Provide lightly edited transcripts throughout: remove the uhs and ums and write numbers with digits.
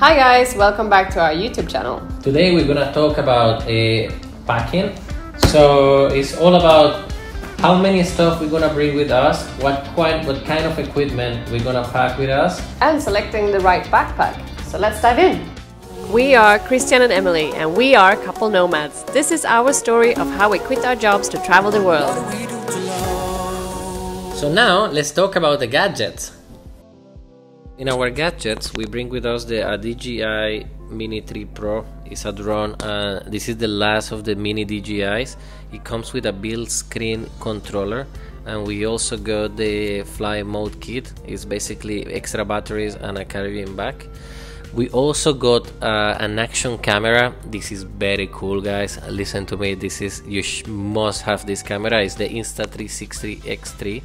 Hi guys, welcome back to our YouTube channel. Today we're gonna talk about packing. So it's all about how many stuff we're gonna bring with us, what kind of equipment we're gonna pack with us, and selecting the right backpack. So let's dive in. We are Christian and Emily, and we are couple nomads. This is our story of how we quit our jobs to travel the world. So now let's talk about the gadgets. In our gadgets, we bring with us the DJI Mini 3 Pro. It's a drone. This is the last of the mini DJIs. It comes with a built-in controller, and we also got the fly mode kit. It's basically extra batteries and a carrying bag. We also got an action camera. This is very cool, guys. Listen to me. You must have this camera. It's the Insta360 X3.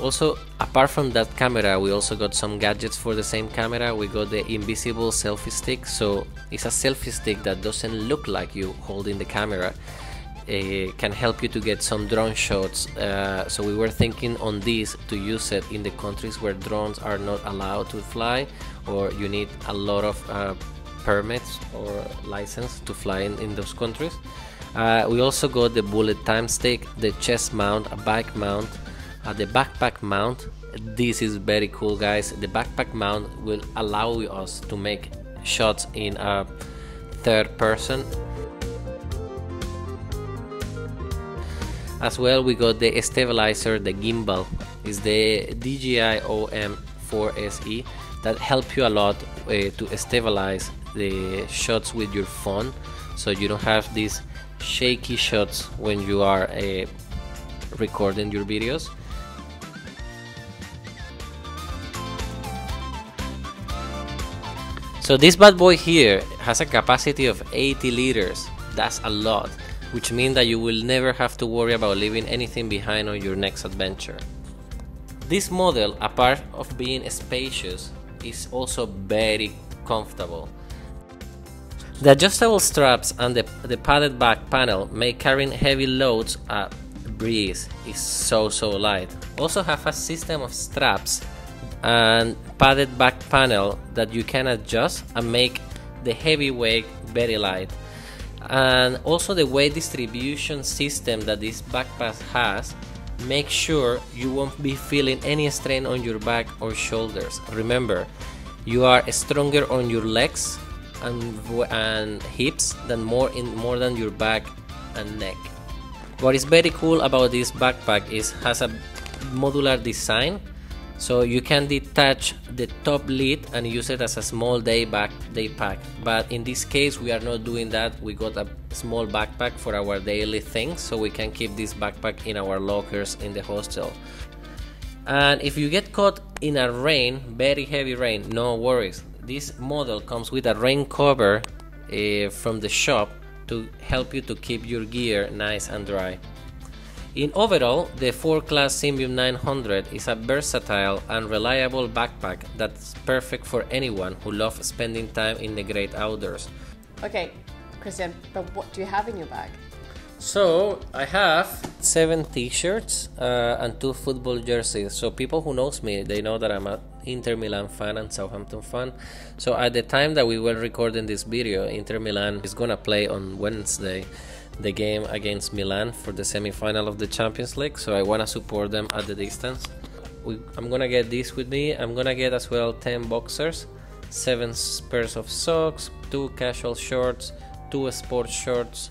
Also, apart from that camera, we also got some gadgets for the same camera. We got the invisible selfie stick. So it's a selfie stick that doesn't look like you holding the camera. It can help you to get some drone shots. So we were thinking on this to use it in the countries where drones are not allowed to fly, or you need a lot of permits or license to fly in those countries. We also got the bullet time stick, the chest mount, a bike mount, the backpack mount. This is very cool, guys. The backpack mount will allow us to make shots in a third person. As well, we got the stabilizer, the gimbal. It's the DJI OM4SE that help you a lot to stabilize the shots with your phone, so you don't have these shaky shots when you are recording your videos. So this bad boy here has a capacity of 80 liters. That's a lot, which means that you will never have to worry about leaving anything behind on your next adventure. This model, apart of being spacious, is also very comfortable. The adjustable straps and the padded back panel make carrying heavy loads a breeze. It's so light. Also have a system of straps and padded back panel that you can adjust and make the heavy weight very light. And also the weight distribution system that this backpack has, make sure you won't be feeling any strain on your back or shoulders. Remember, you are stronger on your legs and hips than more than your back and neck. What is very cool about this backpack is has a modular design, so you can detach the top lid and use it as a small day pack. But in this case, we are not doing that. We got a small backpack for our daily things, so we can keep this backpack in our lockers in the hostel. And if you get caught in a rain, very heavy rain, no worries. This model comes with a rain cover from the shop to help you to keep your gear nice and dry. In overall, the 4-class Symbium 900 is a versatile and reliable backpack that's perfect for anyone who loves spending time in the great outdoors. Okay, Christian, but what do you have in your bag? So I have 7 t-shirts and 2 football jerseys. So people who knows me, they know that I'm an Inter Milan fan and Southampton fan. So at the time that we were recording this video, Inter Milan is gonna play on Wednesday the game against Milan for the semi-final of the Champions League, so I want to support them at the distance. I'm gonna get this with me. I'm gonna get as well 10 boxers, 7 pairs of socks, 2 casual shorts, 2 sports shorts,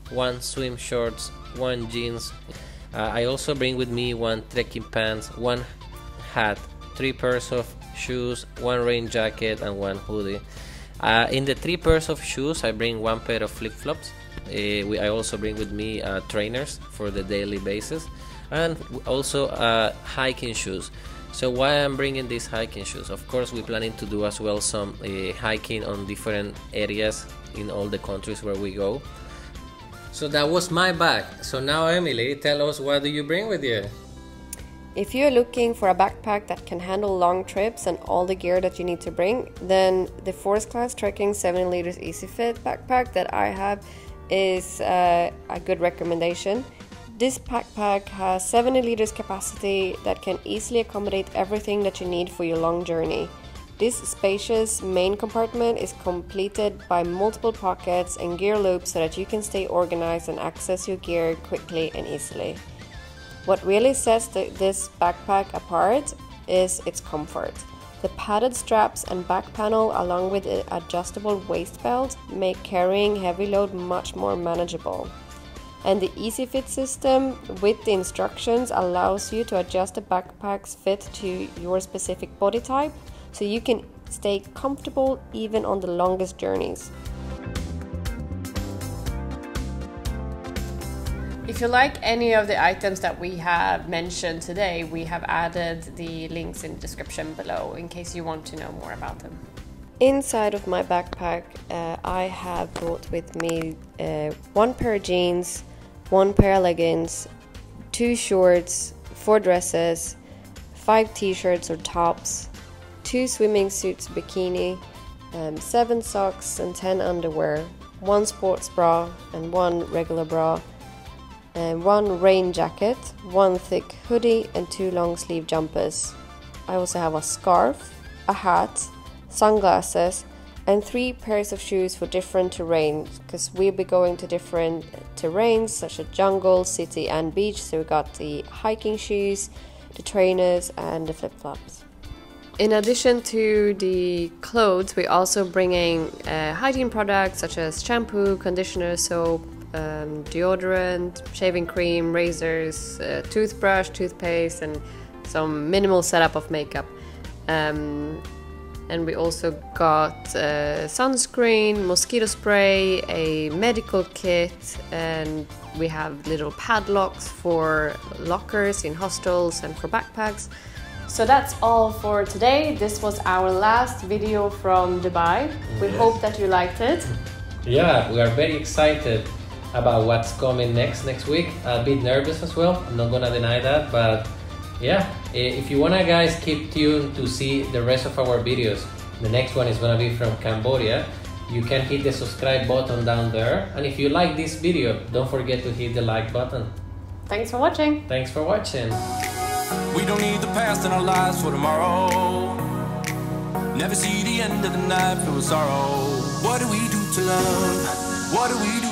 1 swim shorts, 1 jeans. I also bring with me 1 trekking pants, 1 hat, 3 pairs of shoes, 1 rain jacket and 1 hoodie. In the 3 pairs of shoes, I bring 1 pair of flip-flops. I also bring with me trainers for the daily basis, and also hiking shoes. So why I'm bringing these hiking shoes? Of course, we're planning to do as well some hiking on different areas in all the countries where we go. So that was my bag. So now, Emily, tell us, what do you bring with you? If you're looking for a backpack that can handle long trips and all the gear that you need to bring, then the 4th class Trekking 7 liters Easy Fit backpack that I have is a good recommendation. This backpack has 70 liters capacity that can easily accommodate everything that you need for your long journey. This spacious main compartment is completed by multiple pockets and gear loops so that you can stay organized and access your gear quickly and easily. What really sets this backpack apart is its comfort. The padded straps and back panel along with the adjustable waist belt make carrying heavy load much more manageable. And the Easy Fit system with the instructions allows you to adjust the backpack's fit to your specific body type, so you can stay comfortable even on the longest journeys. If you like any of the items that we have mentioned today, we have added the links in the description below in case you want to know more about them. Inside of my backpack, I have brought with me 1 pair of jeans, 1 pair of leggings, 2 shorts, 4 dresses, 5 t-shirts or tops, 2 swimming suits bikini, 7 socks and 10 underwear, 1 sports bra and 1 regular bra, and 1 rain jacket, 1 thick hoodie and 2 long sleeve jumpers. I also have a scarf, a hat, sunglasses and 3 pairs of shoes for different terrains, because we'll be going to different terrains such as jungle, city and beach. So we got the hiking shoes, the trainers and the flip-flops. In addition to the clothes, we're also bringing hygiene products such as shampoo, conditioner, soap, deodorant, shaving cream, razors, toothbrush, toothpaste and some minimal setup of makeup. And we also got sunscreen, mosquito spray, a medical kit, and we have little padlocks for lockers in hostels and for backpacks. So that's all for today. This was our last video from Dubai. We hope that you liked it. Yeah, we are very excited about what's coming next week. A bit nervous as well, I'm not gonna deny that, but yeah, if you wanna guys keep tuned to see the rest of our videos. The next one is gonna be from Cambodia. You can hit the subscribe button down there, and if you like this video, don't forget to hit the like button. Thanks for watching. Thanks for watching. We don't need the past in our lives for tomorrow. Never see the end of the night filled with sorrow. What do we do to love? What do we do